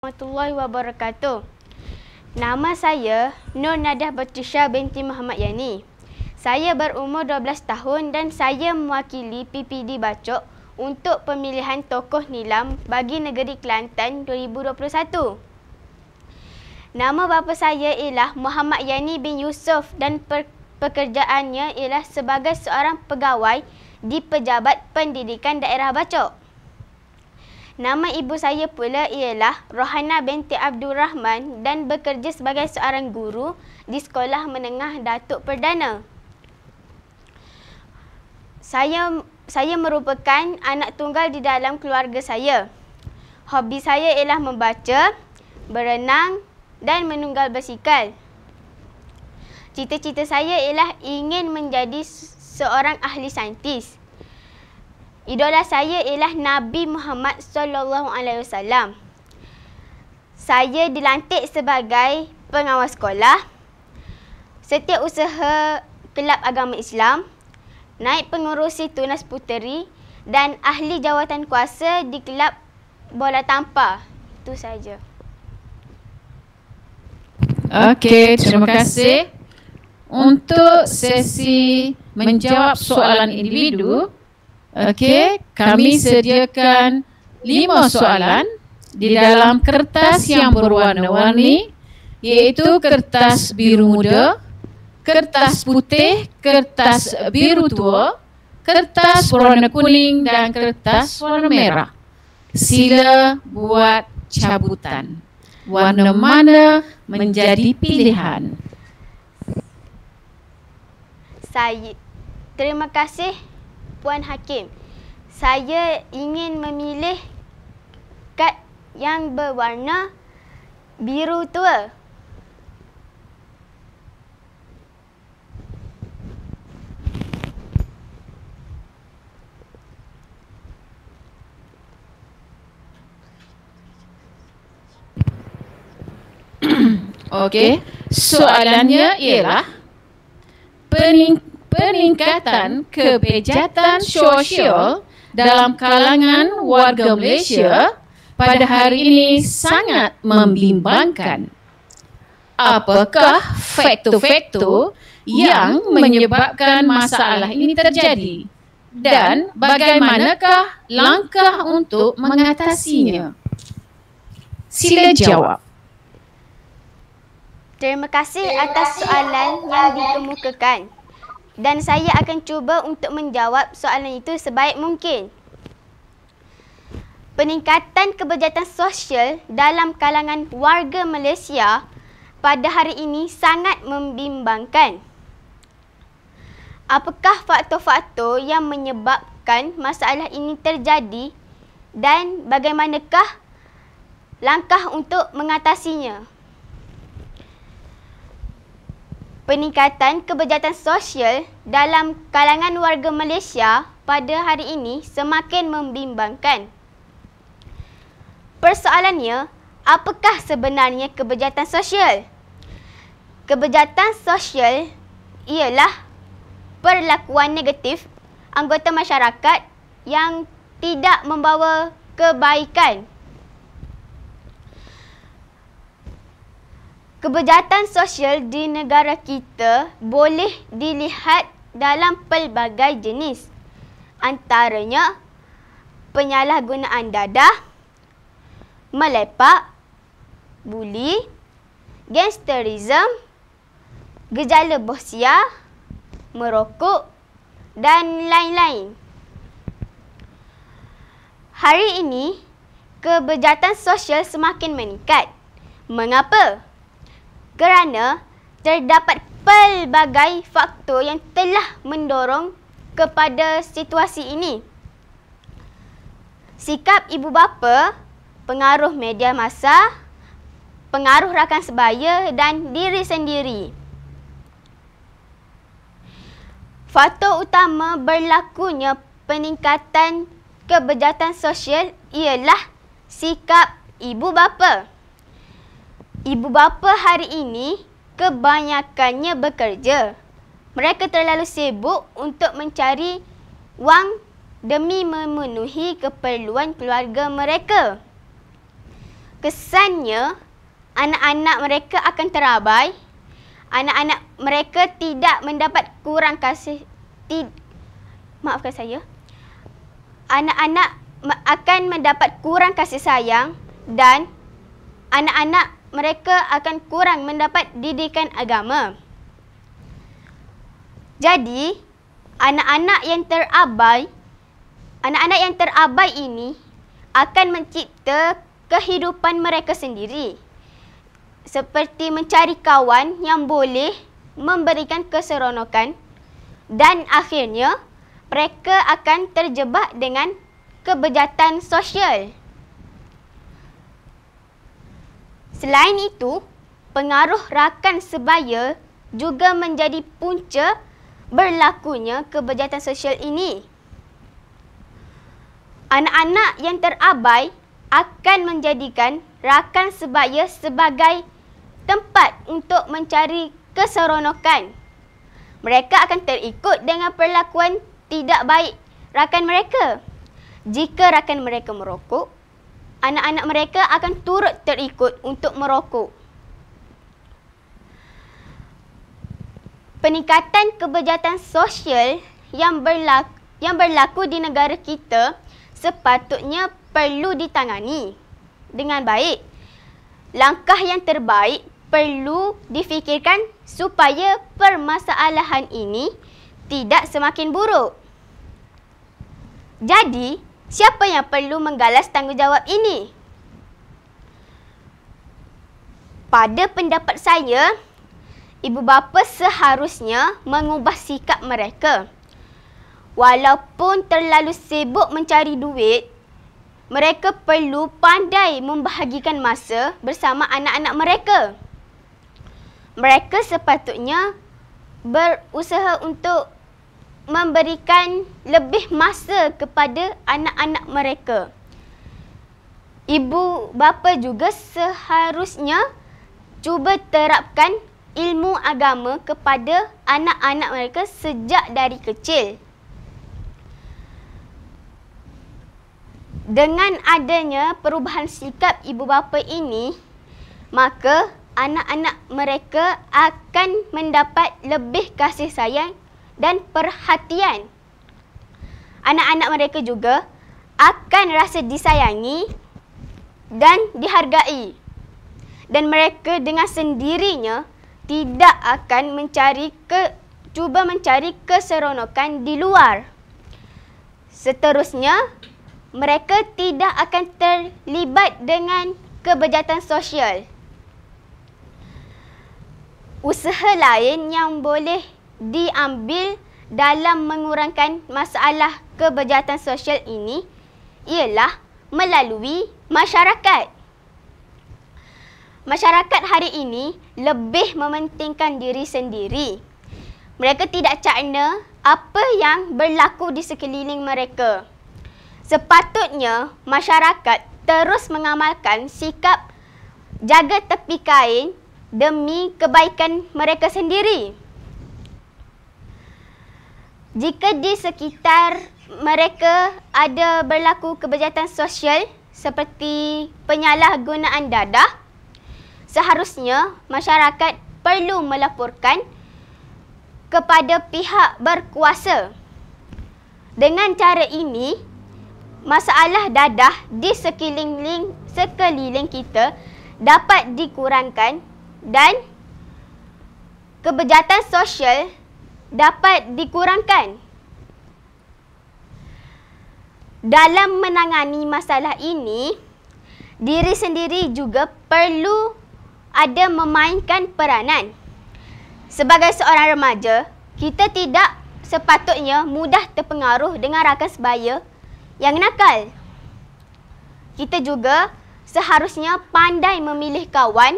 Warahmatullahi wabarakatuh. Nama saya Nur Nadah Batrisha binti Muhammad Yani. Saya berumur 12 tahun dan saya mewakili PPD Bacok untuk pemilihan tokoh nilam bagi negeri Kelantan 2021. Nama bapa saya ialah Muhammad Yani bin Yusof dan pekerjaannya ialah sebagai seorang pegawai di Pejabat Pendidikan Daerah Bacok. Nama ibu saya pula ialah Rohana binti Abdul Rahman dan bekerja sebagai seorang guru di Sekolah Menengah Datuk Perdana. Saya merupakan anak tunggal di dalam keluarga saya. Hobi saya ialah membaca, berenang dan menunggang basikal. Cita-cita saya ialah ingin menjadi seorang ahli saintis. Idola saya ialah Nabi Muhammad SAW. Saya dilantik sebagai pengawas sekolah, setiausaha Kelab Agama Islam, naib pengurusi Tunas Puteri dan ahli jawatan kuasa di Kelab Bola Tampar. Itu saja. Okey, terima kasih. Untuk sesi menjawab soalan individu, kami sediakan 5 soalan di dalam kertas yang berwarna-warni, iaitu kertas biru muda, kertas putih, kertas biru tua, kertas warna kuning dan kertas warna merah. Sila buat cabutan. Warna mana menjadi pilihan? Terima kasih Puan Hakim. Saya ingin memilih kad yang berwarna biru tua. Okey, soalannya ialah peningkatan kebejatan sosial dalam kalangan warga Malaysia pada hari ini sangat membimbangkan. Apakah faktor-faktor yang menyebabkan masalah ini terjadi dan bagaimanakah langkah untuk mengatasinya? Sila jawab. Terima kasih atas soalan yang dikemukakan. Dan saya akan cuba untuk menjawab soalan itu sebaik mungkin. Peningkatan kebejatan sosial dalam kalangan warga Malaysia pada hari ini sangat membimbangkan. Apakah faktor-faktor yang menyebabkan masalah ini terjadi dan bagaimanakah langkah untuk mengatasinya? Peningkatan kebejatan sosial dalam kalangan warga Malaysia pada hari ini semakin membimbangkan. Persoalannya, apakah sebenarnya kebejatan sosial? Kebejatan sosial ialah perlakuan negatif anggota masyarakat yang tidak membawa kebaikan. Kebejatan sosial di negara kita boleh dilihat dalam pelbagai jenis. Antaranya, penyalahgunaan dadah, melepak, buli, gangsterism, gejala bosia, merokok dan lain-lain. Hari ini, kebejatan sosial semakin meningkat. Mengapa? Kerana terdapat pelbagai faktor yang telah mendorong kepada situasi ini. Sikap ibu bapa, pengaruh media massa, pengaruh rakan sebaya dan diri sendiri. Faktor utama berlakunya peningkatan kebejatan sosial ialah sikap ibu bapa. Ibu bapa hari ini kebanyakannya bekerja. Mereka terlalu sibuk untuk mencari wang demi memenuhi keperluan keluarga mereka. kesannya anak-anak mereka akan terabai, anak-anak mereka tidak mendapat kurang kasih, maafkan saya, anak-anak akan mendapat kurang kasih sayang dan anak-anak mereka akan kurang mendapat didikan agama. Jadi, anak-anak yang terabai ini akan mencipta kehidupan mereka sendiri. Seperti mencari kawan yang boleh memberikan keseronokan dan akhirnya mereka akan terjebak dengan kebejatan sosial. Selain itu, pengaruh rakan sebaya juga menjadi punca berlakunya kebejatan sosial ini. Anak-anak yang terabai akan menjadikan rakan sebaya sebagai tempat untuk mencari keseronokan. Mereka akan terikut dengan perlakuan tidak baik rakan mereka. Jika rakan mereka merokok, anak-anak mereka akan turut terikut untuk merokok. Peningkatan kebejatan sosial yang berlaku di negara kita sepatutnya perlu ditangani dengan baik. Langkah yang terbaik perlu difikirkan supaya permasalahan ini tidak semakin buruk. Jadi, siapa yang perlu menggalas tanggungjawab ini? Pada pendapat saya, ibu bapa seharusnya mengubah sikap mereka. Walaupun terlalu sibuk mencari duit, mereka perlu pandai membahagikan masa bersama anak-anak mereka. Mereka sepatutnya berusaha untuk memberikan lebih masa kepada anak-anak mereka. Ibu bapa juga seharusnya cuba terapkan ilmu agama kepada anak-anak mereka sejak dari kecil. Dengan adanya perubahan sikap ibu bapa ini, maka anak-anak mereka akan mendapat lebih kasih sayang dan perhatian. Anak-anak mereka juga akan rasa disayangi dan dihargai. Dan mereka dengan sendirinya tidak akan cuba mencari keseronokan di luar. Seterusnya, mereka tidak akan terlibat dengan kebejatan sosial. Usaha lain yang boleh diambil dalam mengurangkan masalah kebejatan sosial ini ialah melalui masyarakat. Masyarakat hari ini lebih mementingkan diri sendiri. Mereka tidak cakna apa yang berlaku di sekeliling mereka. Sepatutnya masyarakat terus mengamalkan sikap jaga tepi kain demi kebaikan mereka sendiri. Jika di sekitar mereka ada berlaku kebejatan sosial seperti penyalahgunaan dadah, seharusnya masyarakat perlu melaporkan kepada pihak berkuasa. Dengan cara ini, masalah dadah di sekeliling kita dapat dikurangkan dan kebejatan sosial dapat dikurangkan. Dalam menangani masalah ini, diri sendiri juga perlu ada memainkan peranan. Sebagai seorang remaja, kita tidak sepatutnya mudah terpengaruh dengan rakan sebaya yang nakal. Kita juga seharusnya pandai memilih kawan.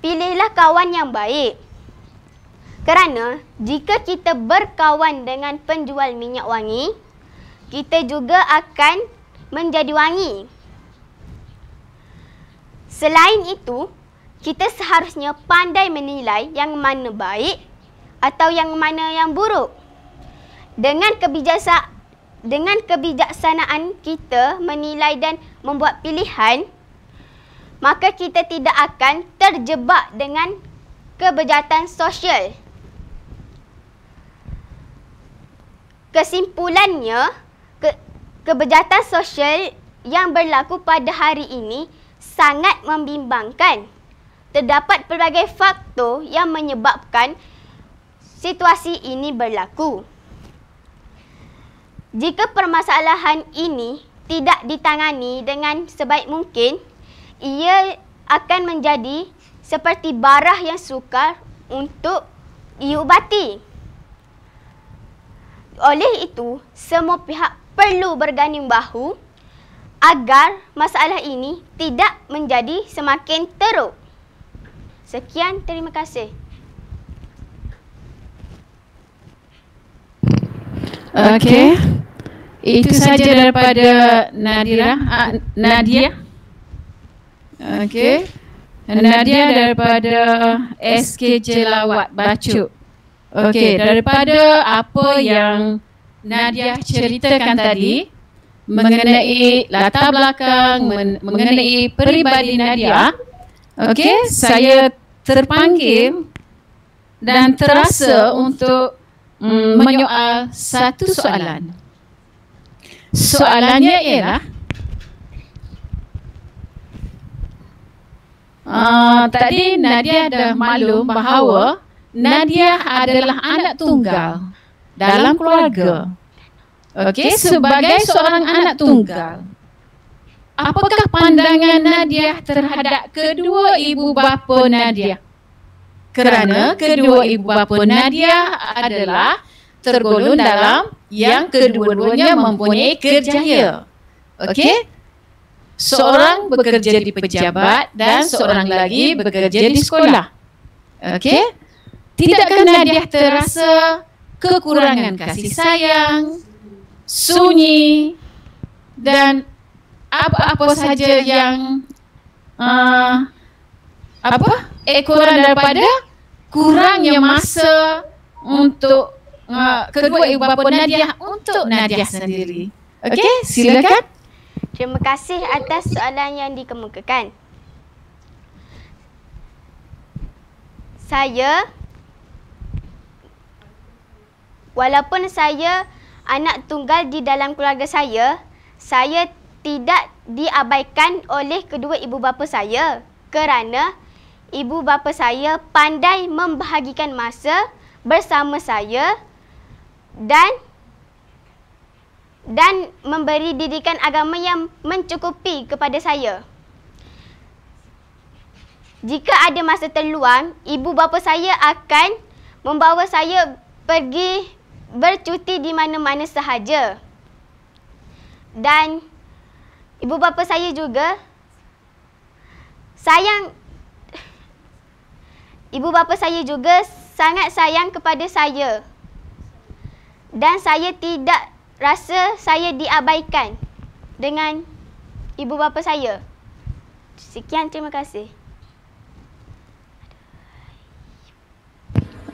Pilihlah kawan yang baik. Kerana jika kita berkawan dengan penjual minyak wangi, kita juga akan menjadi wangi. Selain itu, kita seharusnya pandai menilai yang mana baik atau yang mana yang buruk. Dengan kebijaksanaan kita menilai dan membuat pilihan, maka kita tidak akan terjebak dengan kebejahatan sosial. Kesimpulannya, kebejahatan sosial yang berlaku pada hari ini sangat membimbangkan. Terdapat pelbagai faktor yang menyebabkan situasi ini berlaku. Jika permasalahan ini tidak ditangani dengan sebaik mungkin, ia akan menjadi seperti barah yang sukar untuk diubati. Oleh itu, semua pihak perlu berganding bahu agar masalah ini tidak menjadi semakin teruk. Sekian, terima kasih. Okey. Itu saja daripada Nadia. Okey. Nadia daripada SKJ Lawat Bacuk. Okey, daripada apa yang Nadia ceritakan tadi mengenai latar belakang, mengenai peribadi Nadia, okey, saya terpanggil dan terasa untuk menyoal satu soalan. Soalannya ialah, tadi Nadia dah maklum bahawa Nadia adalah anak tunggal dalam keluarga. Okey, sebagai seorang anak tunggal, apakah pandangan Nadia terhadap kedua ibu bapa Nadia? Kerana kedua ibu bapa Nadia adalah tergolong dalam yang kedua-duanya mempunyai kerjaya. Okey? Seorang bekerja di pejabat dan seorang lagi bekerja di sekolah. Okey? Tidakkah Nadia terasa kekurangan kasih sayang, sunyi dan apa-apa saja yang ekoran daripada kurangnya masa untuk kedua ibu bapa Nadia untuk Nadia sendiri. Okey, silakan. Terima kasih atas soalan yang dikemukakan. Walaupun saya anak tunggal di dalam keluarga saya tidak diabaikan oleh kedua ibu bapa saya kerana ibu bapa saya pandai membahagikan masa bersama saya dan memberi didikan agama yang mencukupi kepada saya. Jika ada masa terluang, ibu bapa saya akan membawa saya pergi bercuti di mana-mana sahaja. Dan ibu bapa saya juga sangat sayang kepada saya. Dan saya tidak rasa saya diabaikan dengan ibu bapa saya. Sekian, terima kasih.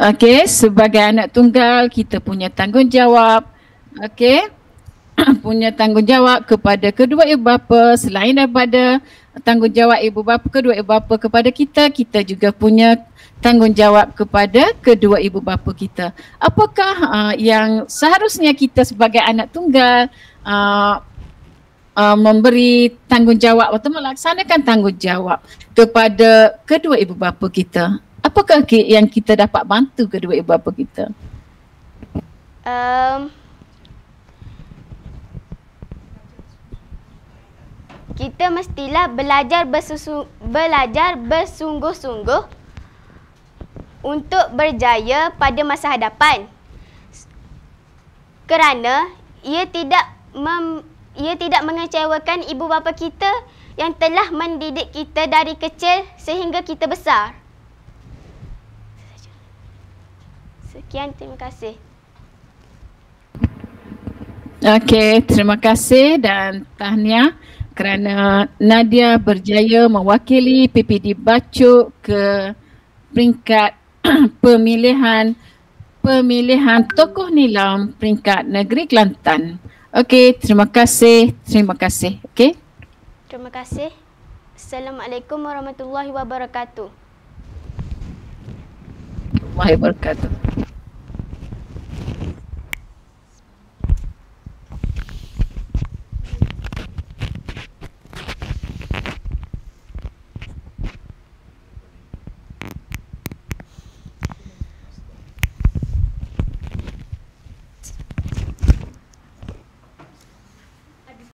Okey, sebagai anak tunggal kita punya tanggungjawab. Okey. Punya tanggungjawab kepada kedua ibu bapa. Selain daripada tanggungjawab kedua ibu bapa kepada kita, kita juga punya tanggungjawab kepada kedua ibu bapa kita. Apakah yang seharusnya kita sebagai anak tunggal memberi tanggungjawab atau melaksanakan tanggungjawab kepada kedua ibu bapa kita? Apakah yang kita dapat bantu kedua ibu bapa kita? Kita mestilah belajar bersungguh-sungguh untuk berjaya pada masa hadapan. Kerana ia tidak mengecewakan ibu bapa kita yang telah mendidik kita dari kecil sehingga kita besar. Sekian, terima kasih. Okey, terima kasih dan tahniah kerana Nadia berjaya mewakili PPD Bacuk ke peringkat pemilihan tokoh nilam peringkat negeri Kelantan. Okey, terima kasih. Okey. Terima kasih. Assalamualaikum warahmatullahi wabarakatuh. Warahmatullahi wabarakatuh.